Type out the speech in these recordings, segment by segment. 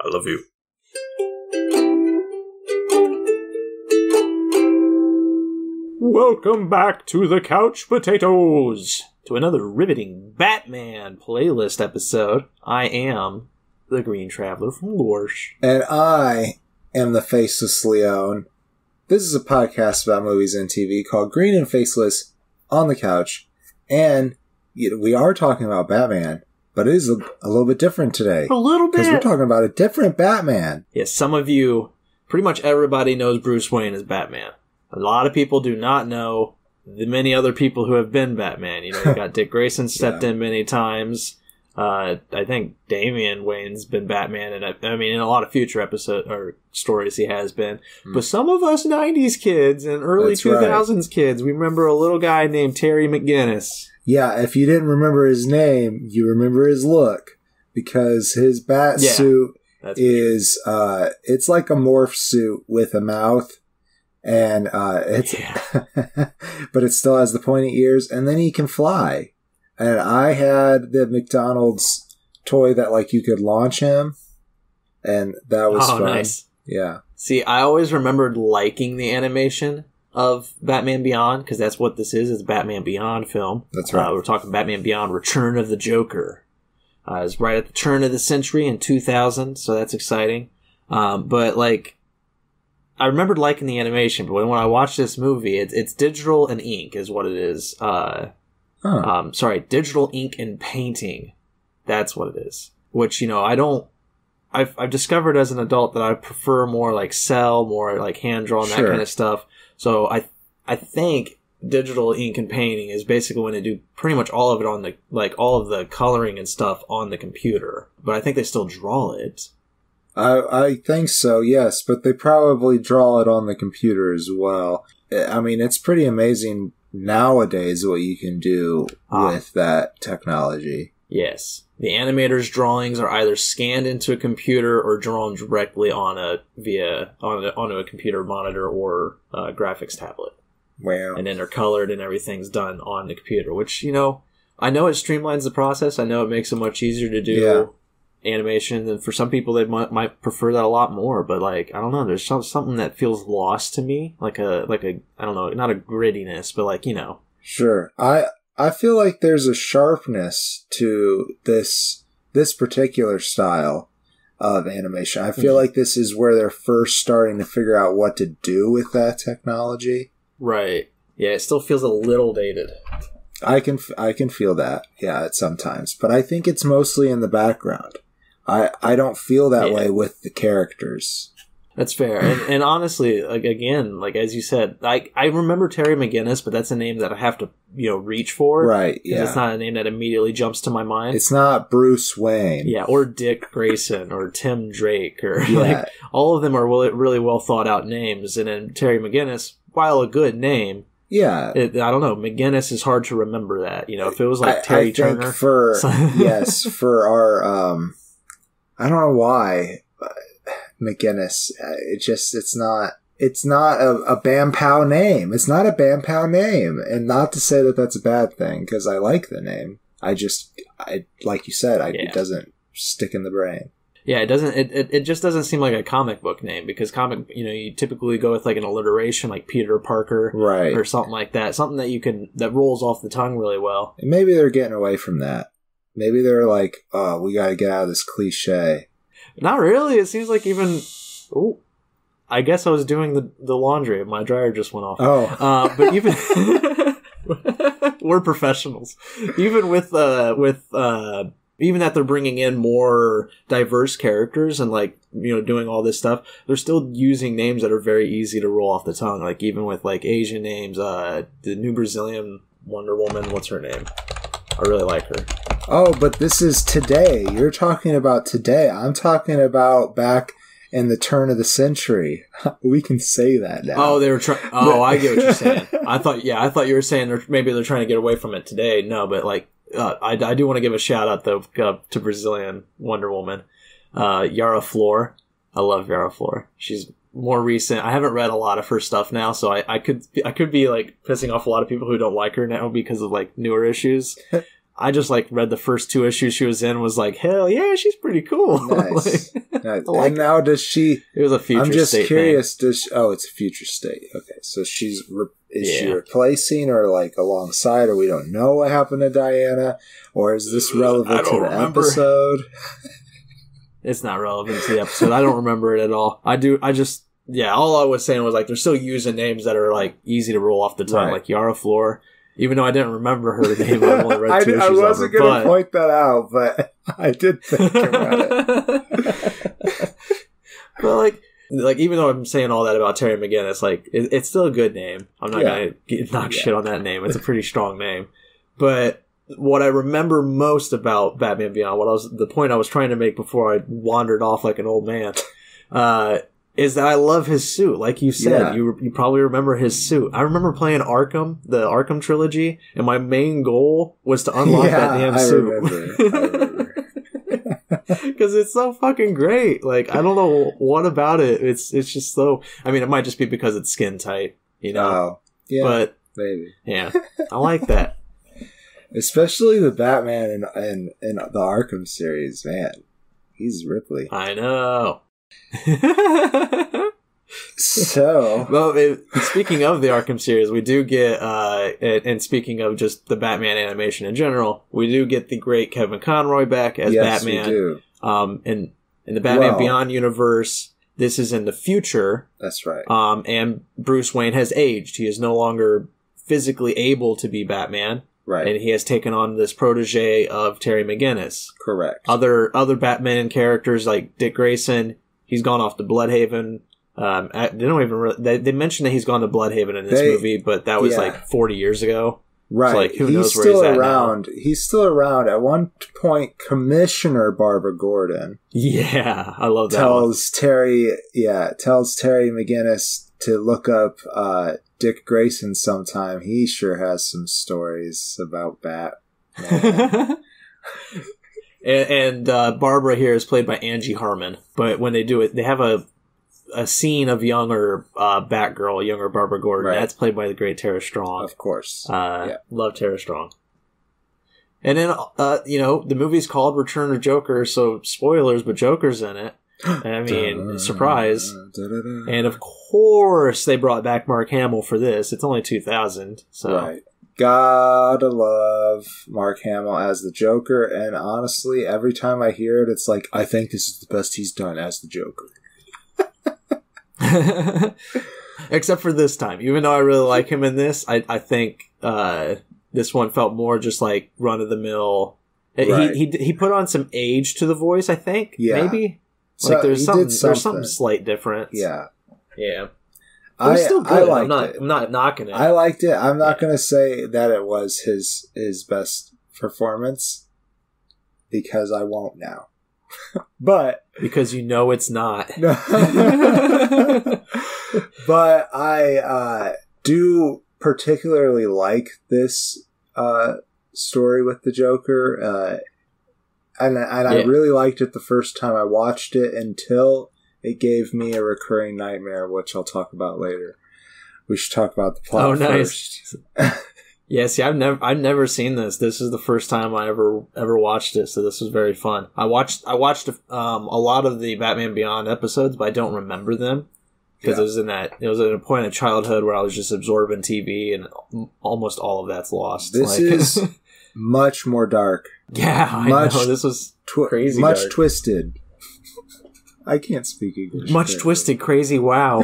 I love you. Welcome back to the Couch Potatoes, to another riveting Batman playlist episode. I am the Green Traveler from Lorsch. And I am the Faceless Leon. This is a podcast about movies and TV called Green and Faceless on the Couch. And we are talking about Batman, but it is a little bit different today. A little bit. Because we're talking about a different Batman. Yes, some of you, pretty much everybody knows Bruce Wayne as Batman. A lot of people do not know the many other people who have been Batman. You know, you got Dick Grayson stepped in many times. I think Damian Wayne's been Batman, and I mean, in a lot of future episodes or stories he has been. But some of us 90s kids and early 2000s kids, we remember a little guy named Terry McGinnis. Yeah, if you didn't remember his name, you remember his look. Because his bat suit is, it's like a morph suit with a mouth. And but it still has the pointy ears, and then he can fly. And I had the McDonald's toy that like you could launch him, and that was fun. Nice. Yeah. See, I always remembered liking the animation of Batman Beyond, because that's what this is. It's a Batman Beyond film. That's right. We're talking Batman Beyond: Return of the Joker. It's right at the turn of the century in 2000, so that's exciting. But like, I remembered liking the animation, but when I watched this movie, it's digital and ink is what it is. Digital ink and painting. That's what it is. Which, you know, I've discovered as an adult that I prefer more like cell, more like hand drawn, that kind of stuff. So I think digital ink and painting is basically when they do pretty much all of it on the, like all of the coloring and stuff on the computer. But I think they still draw it. I think so, yes, but they probably draw it on the computer as well. I mean, it's pretty amazing nowadays what you can do with that technology. Yes. The animator's drawings are either scanned into a computer or drawn directly onto a computer monitor or a graphics tablet. Wow. And then they're colored and everything's done on the computer, which, you know, I know it streamlines the process. I know it makes it much easier to do animation, and for some people they might prefer that a lot more, but like, I don't know, there's something that feels lost to me, like a I don't know, not a grittiness, but like, you know. Sure. I feel like there's a sharpness to this particular style of animation. I feel like this is where they're first starting to figure out what to do with that technology. Right. Yeah, it still feels a little dated. I can feel that, at sometimes, but I think it's mostly in the background. I don't feel that way with the characters. That's fair. And honestly, like, again, like as you said, I remember Terry McGinnis, but that's a name that I have to, reach for. Right, yeah. It's not a name that immediately jumps to my mind. It's not Bruce Wayne. Yeah, or Dick Grayson, or Tim Drake, or like, all of them are really well thought out names. And then Terry McGinnis, while a good name, I don't know, McGinnis is hard to remember that. You know, if it was like Terry Turner. For our, I don't know why, but McGinnis, it's not a Bam Pow name. It's not a Bam Pow name. And not to say that that's a bad thing, because I like the name. I like you said, it doesn't stick in the brain. Yeah, it doesn't. It just doesn't seem like a comic book name, because you typically go with like an alliteration, like Peter Parker, right, or something like that. Something that rolls off the tongue really well. And maybe they're getting away from that. Maybe they're like, oh, we got to get out of this cliche. Not really. It seems like even. Oh, I guess I was doing the laundry. My dryer just went off. Oh, but even we're professionals. Even with even that they're bringing in more diverse characters and like, doing all this stuff, they're still using names that are very easy to roll off the tongue. Like even with like Asian names, the new Brazilian Wonder Woman, what's her name? I really like her. Oh, but this is today. You're talking about today. I'm talking about back in the turn of the century. We can say that now. Oh, they were trying. Oh, I get what you're saying. I thought you were saying maybe they're trying to get away from it today. No, but like, I do want to give a shout out though to Brazilian Wonder Woman, Yara Flor. I love Yara Flor. She's more recent. I haven't read a lot of her stuff now, so I could be like pissing off a lot of people who don't like her now because of like newer issues. I just like read the first 2 issues she was in, was like, hell yeah, she's pretty cool. Nice. Nice. And now does she? It was a future state. I'm just curious. Does she, it's a future state. Okay, so she replacing or like alongside, or we don't know what happened to Diana, or is this relevant to the episode? It's not relevant to the episode. I don't remember it at all. All I was saying was like they're still using names that are like easy to roll off the tongue, like Yara Flor. Even though I didn't remember her name, I only read 2 issues. I wasn't going to point that out, but I did think about it. But like even though I'm saying all that about Terry McGinnis, like it's still a good name. I'm not going to knock shit on that name. It's a pretty strong name. But what I remember most about Batman Beyond, the point I was trying to make before I wandered off like an old man, is that I love his suit. Like you said, you probably remember his suit. I remember playing Arkham, the Arkham trilogy, and my main goal was to unlock that damn suit. I remember. Because it's so fucking great. Like, I don't know what about it. It's just so... I mean, it might just be because it's skin tight, you know? Oh, yeah, but, maybe. Yeah, I like that. Especially the Batman in the Arkham series, man. He's Ripley. I know. So, well, speaking of the Arkham series, we do get, and speaking of just the Batman animation in general, we do get the great Kevin Conroy back as Batman. We do. In the Batman Beyond universe, this is in the future. That's right. And Bruce Wayne has aged. He is no longer physically able to be Batman. Right. And he has taken on this protege of Terry McGinnis. Correct. Other Batman characters like Dick Grayson, he's gone off to Bloodhaven. They mentioned that he's gone to Bloodhaven in this movie, but that was like 40 years ago. Right. So, like, who knows where he's at around. now. He's still around. At one point, Commissioner Barbara Gordon. Yeah, I love that. Tells Terry McGinnis to look up Dick Grayson sometime. He sure has some stories about Batman. and Barbara here is played by Angie Harmon. But when they do it, they have a scene of younger Batgirl, younger Barbara Gordon. Right. That's played by the great Tara Strong. Of course. Love Tara Strong. And then, the movie's called Return of Joker, so spoilers, but Joker's in it. I mean, surprise. And of course, they brought back Mark Hamill for this. It's only 2000, so. Right. Gotta love Mark Hamill as the Joker, and honestly, every time I hear it, it's like, I think this is the best he's done as the Joker. Except for this time. Even though I really like him in this, I think this one felt more just like run-of-the-mill. Right. He put on some age to the voice, I think, maybe? Like, there's something slight difference. Yeah. Yeah. It's still good. I liked it. I'm not knocking it. I liked it. I'm not going to say that it was his best performance, because I won't now. But because it's not. But I do particularly like this story with the Joker, and I really liked it the first time I watched it until it gave me a recurring nightmare, which I'll talk about later. We should talk about the plot first. Yeah, see, I've never seen this. This is the first time I ever watched it, so this was very fun. I watched a lot of the Batman Beyond episodes, but I don't remember them because it was at a point of childhood where I was just absorbing TV, and almost all of that's lost. This is much more dark. Yeah, I know. This was crazy, much dark. Twisted. I can't speak English. Much twisted, crazy. Wow.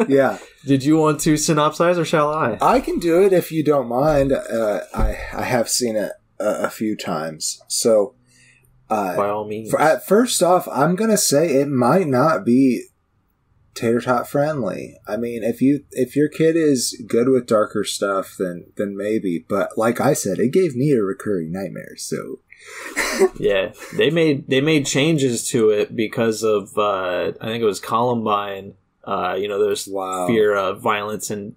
Yeah. Did you want to synopsize, or shall I? I can do it if you don't mind. I have seen it a few times, so by all means. First off, I'm gonna say it might not be tater tot friendly. I mean, if your kid is good with darker stuff, then maybe. But like I said, it gave me a recurring nightmare. So. Yeah, they made changes to it because of I think it was Columbine. There's fear of violence in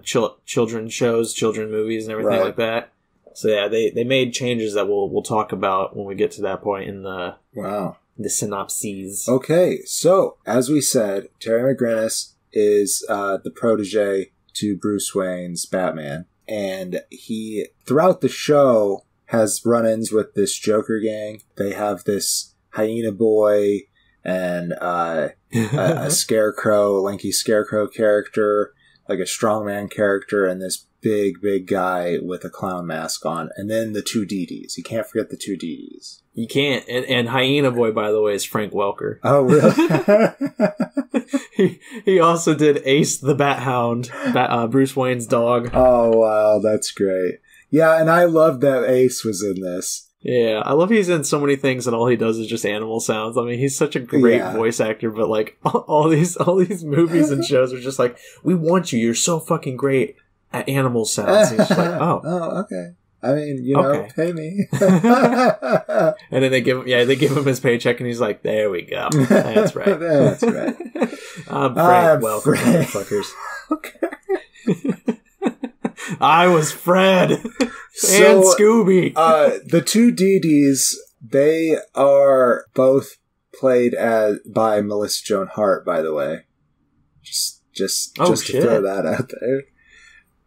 children's shows, children's movies, and everything like that. So yeah, they made changes that we'll talk about when we get to that point in the synopses. Okay, so as we said, Terry McGinnis is the protege to Bruce Wayne's Batman, and he, throughout the show, has run-ins with this Joker gang. They have this hyena boy and a scarecrow, lanky scarecrow character, like a strongman character, and this big guy with a clown mask on. And then the two Dee-Dees. You can't forget the two Dee-Dees. You can't. And Hyena Boy, by the way, is Frank Welker. Oh, really? he also did Ace the Bat Hound, Bruce Wayne's dog. Oh, wow. That's great. Yeah, and I love that Ace was in this. Yeah, I love he's in so many things and all he does is just animal sounds. I mean, he's such a great voice actor, but like all these movies and shows are just like, we want you. You're so fucking great at animal sounds. And he's just like, oh, okay. I mean, you know, pay me. And then they give him his paycheck, and he's like, "There we go. That's right. That's right. I'm Frank Welker, motherfuckers." Okay. I was Fred and Scooby. The two Dee-Dees, they are both played by Melissa Joan Hart, by the way. Just to throw that out there.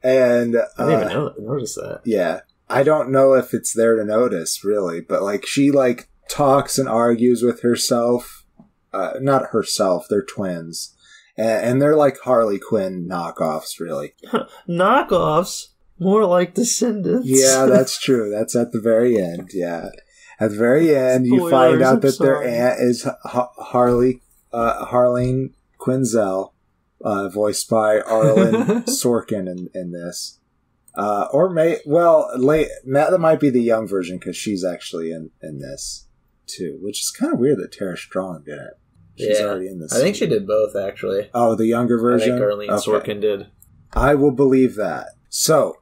And I didn't even notice that. Yeah. I don't know if it's there to notice, really, but like she like talks and argues with herself. Not herself, they're twins. And they're like Harley Quinn knockoffs, really. Knockoffs? More like descendants. Yeah, that's true. That's at the very end, yeah. At the very end, you find out that their aunt is Harleen Quinzel, voiced by Arlen Sorkin in this. That might be the young version because she's actually in this too, which is kind of weird that Tara Strong did it. She's already in this. I think she did both, actually. Oh, the younger version? I think Arlene Sorkin did. I will believe that. So,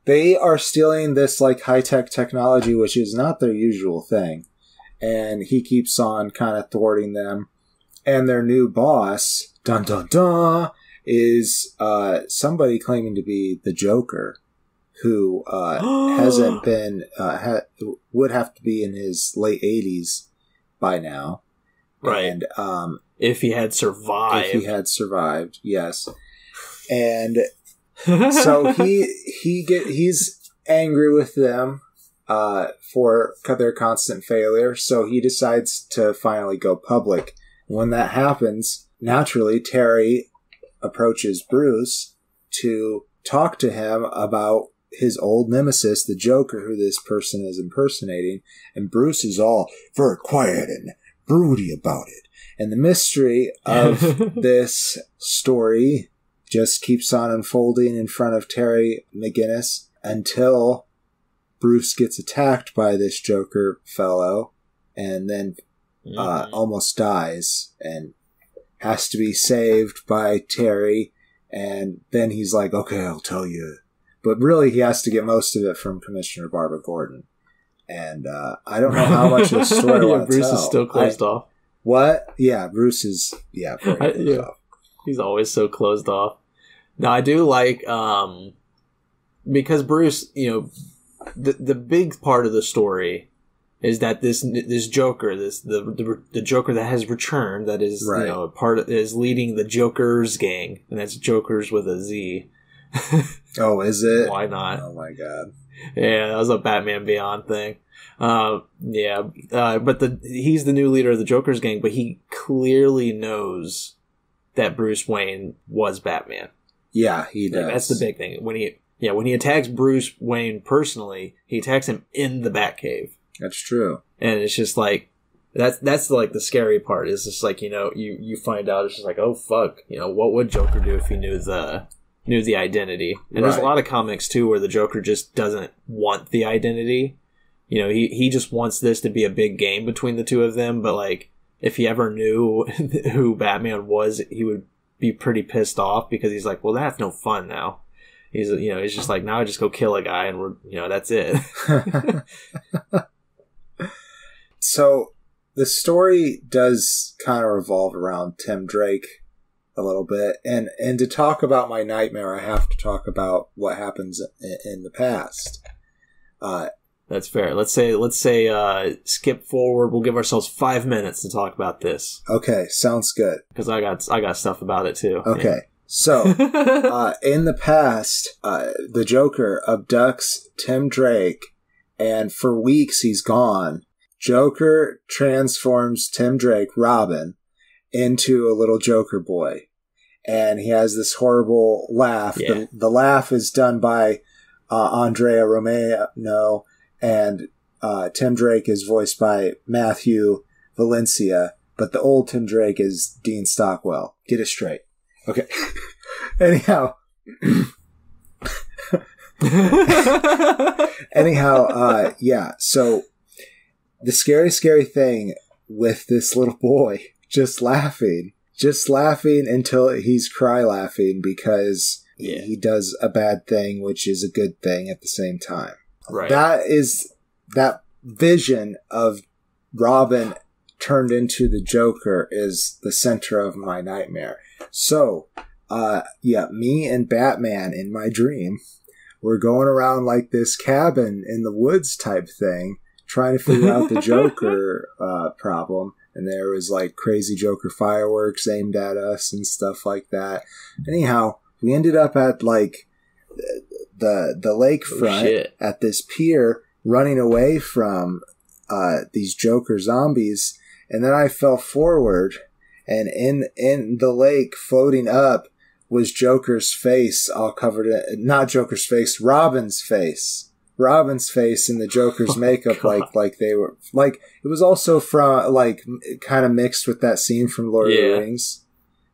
they are stealing this like high-tech technology, which is not their usual thing. And he keeps on kind of thwarting them. And their new boss, dun dun dun, is somebody claiming to be the Joker, who hasn't been, would have to be in his late 80s by now. Right. And if he had survived. If he had survived, yes. And so he's angry with them for their constant failure, so he decides to finally go public. When that happens, naturally, Terry approaches Bruce to talk to him about his old nemesis, the Joker, who this person is impersonating, and Bruce is all very quiet and broody about it. And the mystery of this story just keeps on unfolding in front of Terry McGinnis until Bruce gets attacked by this Joker fellow and then almost dies and has to be saved by Terry. And then he's like, okay, I'll tell you. But really, he has to get most of it from Commissioner Barbara Gordon. And I don't know how much of the story I want to Bruce tell. Is still closed off. What? Yeah, Bruce is, very closed off. He's always so closed off. Now, I do like, because Bruce, the big part of the story is that this Joker, the Joker that has returned, that is, is leading the Jokers gang, and that's Jokers with a Z. Oh, is it? Why not? Oh my god. Yeah, that was a Batman Beyond thing. But he's the new leader of the Joker's gang, but he clearly knows that Bruce Wayne was Batman. Yeah, he does. That's the big thing. When he attacks Bruce Wayne personally, he attacks him in the Batcave. That's true. And it's just like that's like the scary part. Is just like, you find out it's just like, oh fuck, what would Joker do if he knew the identity? And there's a lot of comics too where the Joker just doesn't want the identity. He just wants this to be a big game between the two of them, but like if he ever knew who Batman was, he would be pretty pissed off because he's like, well, that's no fun now. He's just like, now I just go kill a guy and that's it. So the story does kind of revolve around Tim Drake a little bit, and to talk about my nightmare, I have to talk about what happens in the past. That's fair. Let's say skip forward. We'll give ourselves 5 minutes to talk about this. Okay, sounds good. Because I got stuff about it too. Okay, So, in the past, the Joker abducts Tim Drake, and for weeks he's gone. Joker transforms Tim Drake, Robin, into a little Joker boy. And he has this horrible laugh. Yeah. The laugh is done by Andrea Romano, and Tim Drake is voiced by Matthew Valencia, but the old Tim Drake is Dean Stockwell. Get it straight. Okay. Anyhow, yeah. So the scary thing with this little boy just laughing until he's cry laughing because he does a bad thing, which is a good thing at the same time. Right. That vision of Robin turned into the Joker is the center of my nightmare. So, me and Batman in my dream were going around like this cabin in the woods type thing, trying to figure out the Joker problem. And there was like crazy Joker fireworks aimed at us and stuff like that. Anyhow, we ended up at like the lakefront at this pier, running away from these Joker zombies. And then I fell forward, and in the lake, floating up, was Joker's face, all covered in, not Joker's face, Robin's face. Robin's face in the Joker's makeup, like they were, like, it was also from, like, kind of mixed with that scene from Lord of the Rings.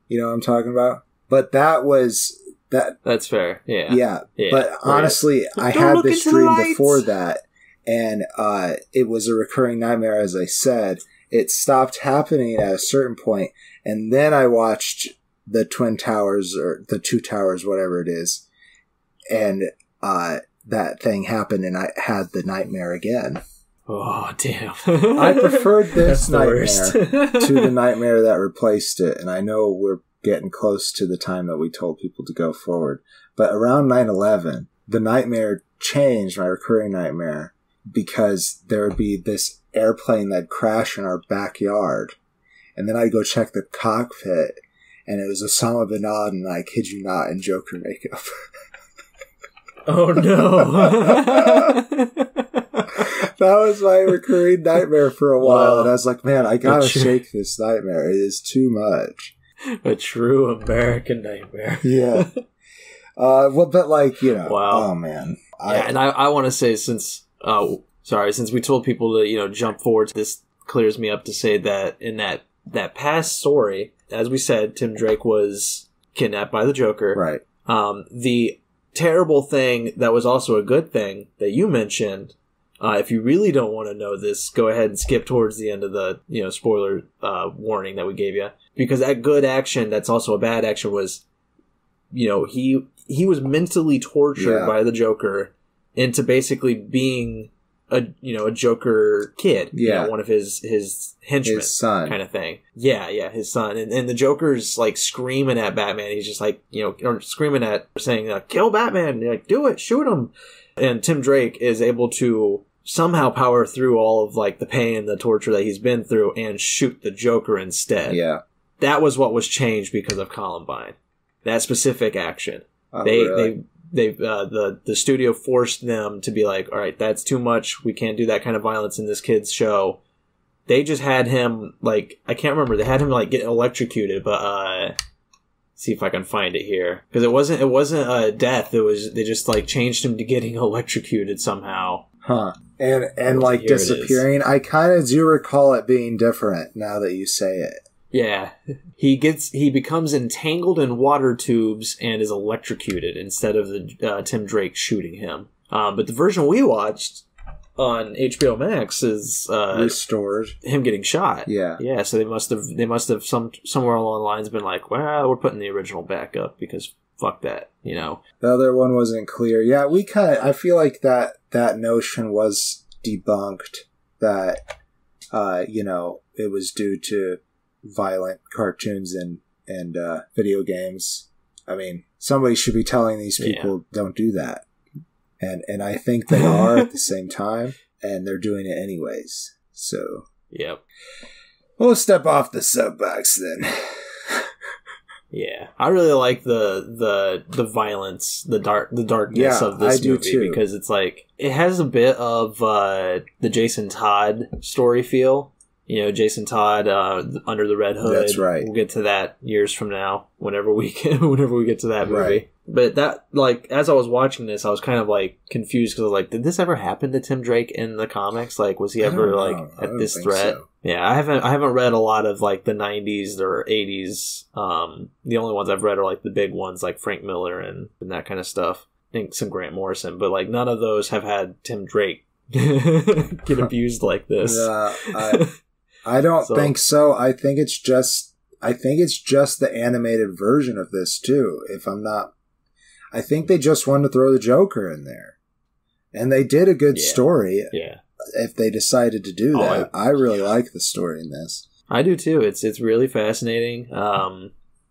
You know what I'm talking about? But that's fair. Yeah. Yeah. But honestly, I had this dream before that, and it was a recurring nightmare, as I said. It stopped happening at a certain point, and then I watched the Twin Towers, or the Two Towers, whatever it is, and that thing happened, and I had the nightmare again. Oh, damn. I preferred this nightmare to the nightmare that replaced it, and I know we're getting close to the time that we told people to go forward. But around 9/11, the nightmare changed, my recurring nightmare, because there would be this airplane that'd crash in our backyard. And then I'd go check the cockpit, and it was Osama bin Laden, I kid you not, in Joker makeup. Oh, no. That was my recurring nightmare for a while, and I was like, man, I gotta shake this nightmare. It is too much. A true American nightmare. Yeah. Well, but like, you know, wow. Oh man. And I want to say, since we told people to, jump forward, this clears me up to say that in that past story, as we said, Tim Drake was kidnapped by the Joker. Right. The terrible thing that was also a good thing that you mentioned, if you really don't want to know this, go ahead and skip towards the end of the, spoiler warning that we gave you. Because that good action, that's also a bad action, was, he was mentally tortured by the Joker into basically being a Joker kid, one of his henchmen, his son, kind of thing. Yeah, his son, and the Joker's like screaming at Batman. He's just like, or screaming at, saying, "Kill Batman!" You're like, do it, shoot him. And Tim Drake is able to somehow power through all of like the pain and the torture that he's been through and shoot the Joker instead. Yeah, that was what was changed because of Columbine. That specific action. The studio forced them to be like, all right, that's too much. We can't do that kind of violence in this kid's show. They just had him, like, I can't remember. They had him like get electrocuted, but see if I can find it here, because it wasn't a death. They just like changed him to getting electrocuted somehow. Huh. And like disappearing. I kind of do recall it being different now that you say it. Yeah, he becomes entangled in water tubes and is electrocuted instead of the Tim Drake shooting him. But the version we watched on HBO Max is restored, him getting shot. Yeah. So they must have somewhere along the lines been like, well, we're putting the original back up because fuck that, The other one wasn't clear. Yeah, I feel like that notion was debunked, that it was due to violent cartoons and video games. I mean, somebody should be telling these people don't do that, and I think they are at the same time, and they're doing it anyways. So yep, we'll step off the soapbox then. Yeah, I really like the violence, the darkness of this movie because it's like it has a bit of the Jason Todd story feel. You know, Jason Todd under the Red Hood. That's right. We'll get to that years from now, whenever we get to that movie. Right. But that, like, as I was watching this, I was kind of like confused because I was like, did this ever happen to Tim Drake in the comics? Like, was he ever like at this threat? So. Yeah, I haven't read a lot of like the 90s or 80s. The only ones I've read are like the big ones, like Frank Miller and that kind of stuff. I think some Grant Morrison, but like none of those have had Tim Drake get abused like this. I don't think so. I think it's just the animated version of this too. I think they just wanted to throw the Joker in there, and they did a good story. Yeah. If they decided to do that, I really like the story in this. I do too. It's really fascinating.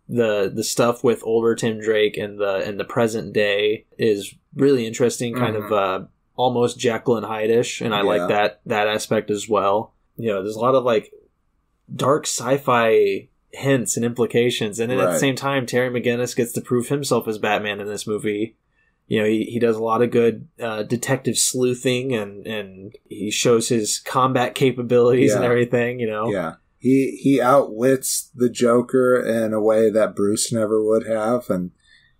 The stuff with older Tim Drake and the present day is really interesting. Kind of almost Jekyll and Hyde-ish, and I like that aspect as well. You know, there's a lot of like dark sci-fi hints and implications, and then at the same time, Terry McGinnis gets to prove himself as Batman in this movie. You know, he does a lot of good detective sleuthing, and he shows his combat capabilities and everything. You know, he outwits the Joker in a way that Bruce never would have, and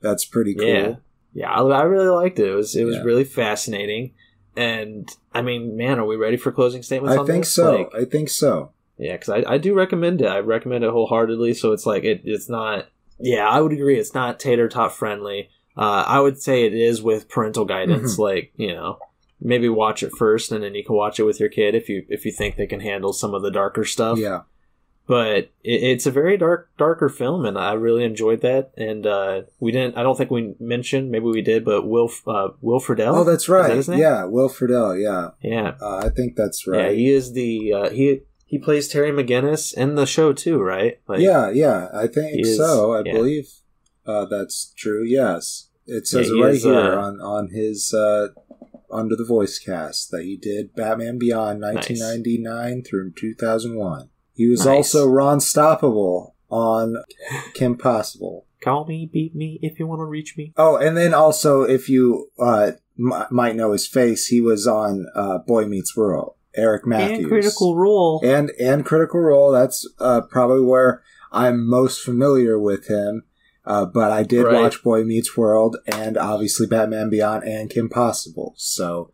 that's pretty cool. Yeah, I really liked it. It was really fascinating. And, I mean, man, are we ready for closing statements on this? I think so. Yeah, because I do recommend it. I recommend it wholeheartedly, so it's like, it's not... Yeah, I would agree. It's not tater tot friendly. I would say it is with parental guidance. Like, you know, maybe watch it first, and then you can watch it with your kid if you think they can handle some of the darker stuff. Yeah. But it's a very darker film, and I really enjoyed that. And I don't think we mentioned, maybe we did, but Will Friedle. Oh, that's right. Is that his name? Yeah, Will Friedle. Yeah, yeah. I think that's right. Yeah, he is the he plays Terry McGinnis in the show too, right? Like, yeah. I think so. I believe that's true. Yes, it says right here on his under the voice cast that he did Batman Beyond 1999 through 2001. He was also Ron Stoppable on Kim Possible. Call me, beat me, if you want to reach me. Oh, and then also, if you might know his face, he was on Boy Meets World. Eric Matthews. And Critical Role. And Critical Role. That's probably where I'm most familiar with him. But I did watch Boy Meets World and obviously Batman Beyond and Kim Possible. So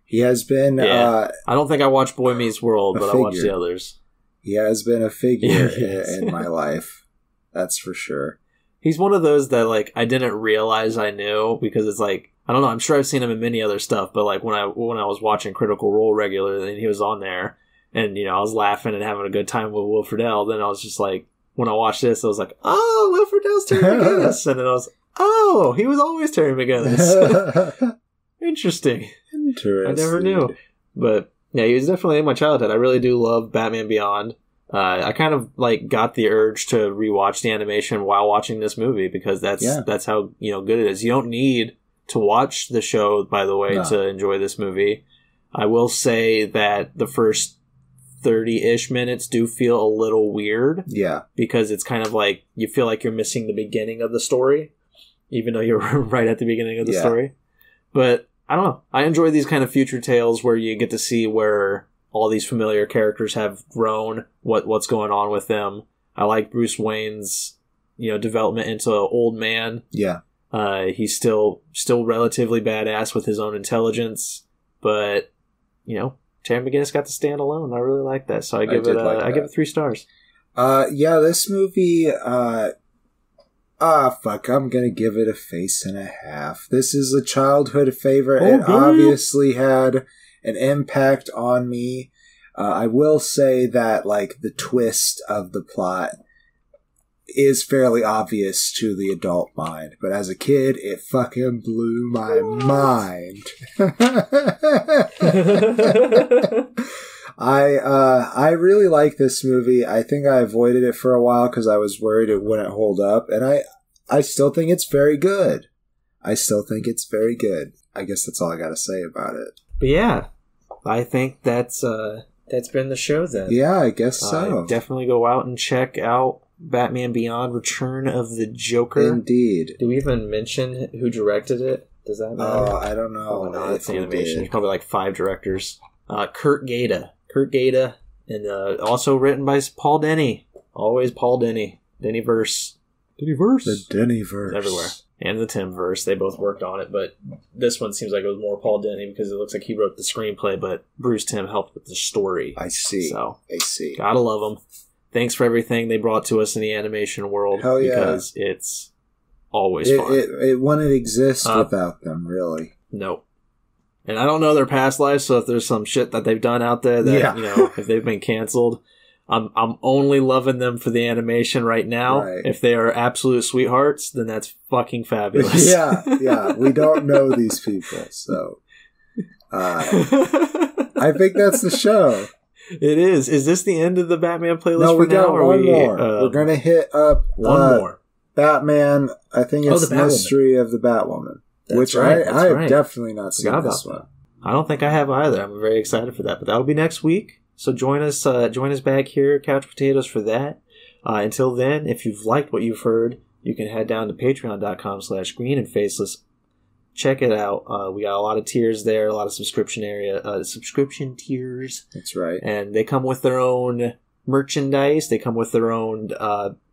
he has been... I don't think I watched Boy Meets World, but I watched the others. He has been a figure in my life. That's for sure. He's one of those that, like, I didn't realize I knew because it's like, I don't know, I'm sure I've seen him in many other stuff, but like when I was watching Critical Role regularly and he was on there and, you know, I was laughing and having a good time with Will Friedle, then I was just like, when I watched this, I was like, oh, Will Friedle's Terry McGinnis. And then I was, oh, he was always Terry McGinnis. Interesting. I never knew. But yeah, he was definitely in my childhood. I really do love Batman Beyond. I kind of like got the urge to rewatch the animation while watching this movie because that's how, you know, good it is. You don't need to watch the show, by the way, to enjoy this movie. I will say that the first 30-ish minutes do feel a little weird. Yeah. Because it's kind of like, you feel like you're missing the beginning of the story, even though you're right at the beginning of the story. But I don't know. I enjoy these kind of future tales where you get to see where all these familiar characters have grown, what's going on with them. I like Bruce Wayne's, you know, development into an old man. Yeah. He's still relatively badass with his own intelligence, but, you know, Terry McGinnis got to stand alone. I really like that, so I give it 3 stars. Yeah, this movie, I'm gonna give it a face and a half. This is a childhood favorite. It obviously had an impact on me. I will say that, like, the twist of the plot is fairly obvious to the adult mind, but as a kid, it fucking blew my mind. I really like this movie. I think I avoided it for a while because I was worried it wouldn't hold up, and I still think it's very good. I guess that's all I gotta say about it. But yeah, I think that's been the show then. Yeah, I guess so. Definitely go out and check out Batman Beyond: Return of the Joker. Indeed. Did we even mention who directed it? Does that matter? I don't know. Oh, no, it's animation. There's probably like 5 directors. Kurt Gaeta. And also written by Paul Denny. Always Paul Denny. Dennyverse. The Dennyverse. Everywhere. And the Timverse. They both worked on it, but this one seems like it was more Paul Denny because it looks like he wrote the screenplay, but Bruce Timm helped with the story. I see. Gotta love them. Thanks for everything they brought to us in the animation world. Hell yeah. Because it's always fun. It wouldn't exist without them, really. No. And I don't know their past lives, so if there's some shit that they've done out there that, if they've been canceled, I'm only loving them for the animation right now. Right. If they are absolute sweethearts, then that's fucking fabulous. Yeah. We don't know these people, so I think that's the show. It is. Is this the end of the Batman playlist? No, we got now, one more. We're gonna hit up one more. Batman. I think it's the Mystery of the Batwoman, which I have definitely not seen this one. I don't think I have either. I'm very excited for that, but that'll be next week. So join us back here, Couch Potatoes, for that. Until then, if you've liked what you've heard, you can head down to patreon.com/greenandfaceless. Check it out. We got a lot of tiers there, a lot of subscription tiers. That's right. And they come with their own merchandise. They come with their own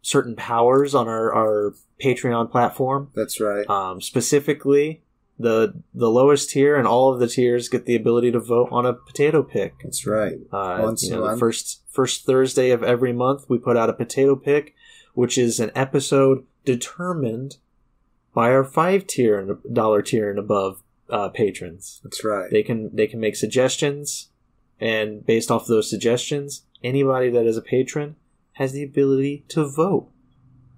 certain powers on our Patreon platform. That's right. Specifically, the lowest tier and all of the tiers get the ability to vote on a potato pick. That's right. Once a month. The first Thursday of every month, we put out a potato pick, which is an episode determined by our $5 tier and $1 tier and above patrons. That's right. They can make suggestions, and based off those suggestions, anybody that is a patron has the ability to vote.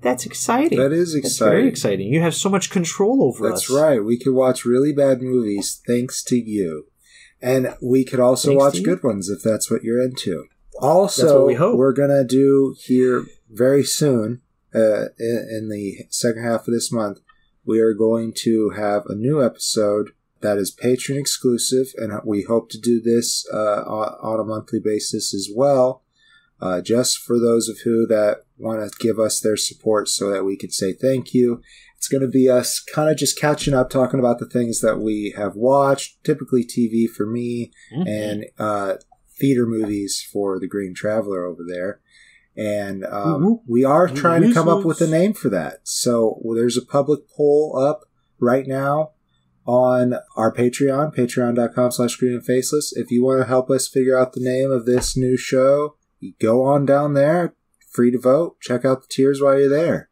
That's exciting. That is exciting. That's very exciting. You have so much control over us. That's right. We could watch really bad movies thanks to you. And we could also watch good ones if that's what you're into. Also, we're going to do here very soon, in the second half of this month, we are going to have a new episode that is Patreon exclusive, and we hope to do this on a monthly basis as well, just for those of you that want to give us their support so that we could say thank you. It's going to be us kind of just catching up, talking about the things that we have watched, typically TV for me, and theater movies for the Green Traveler over there. And we are trying to come up with a name for that. So there's a public poll up right now on our Patreon, patreon.com/greenandfaceless. If you want to help us figure out the name of this new show, you go on down there, free to vote. Check out the tiers while you're there.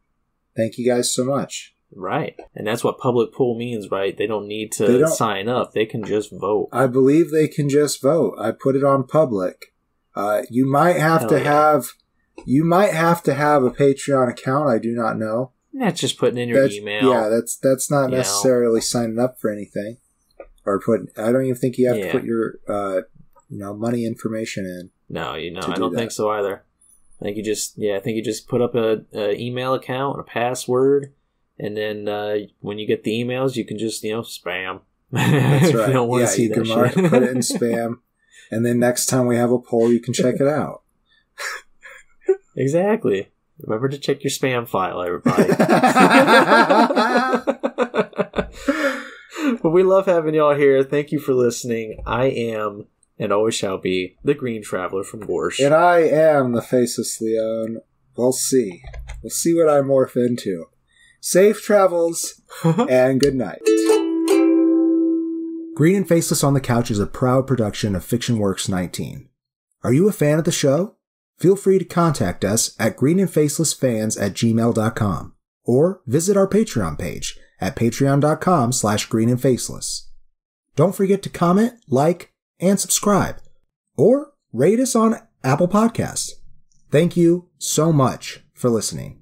Thank you guys so much. Right. And that's what public poll means, right? They don't need to sign up. They can just vote. I believe they can just vote. I put it on public. You might have to have a Patreon account. I do not know. That's just putting in your email. Yeah, that's not necessarily signing up for anything. Or I don't even think you have to put your money information in. No, I don't think so either. I think you just put up a email account and a password, and then when you get the emails, you can just spam. That's right. You don't want to see that shit. Put it in spam, and then next time we have a poll, you can check it out. Exactly. Remember to check your spam file, everybody. But we love having y'all here. Thank you for listening. I am, and always shall be, the Green Traveler from Gorsh. And I am the Faceless Leon. We'll see. We'll see what I morph into. Safe travels, and good night. Green and Faceless on the Couch is a proud production of FictionWorks 19. Are you a fan of the show? Feel free to contact us at greenandfacelessfans@gmail.com or visit our Patreon page at patreon.com/greenandfaceless. Don't forget to comment, like, and subscribe, or rate us on Apple Podcasts. Thank you so much for listening.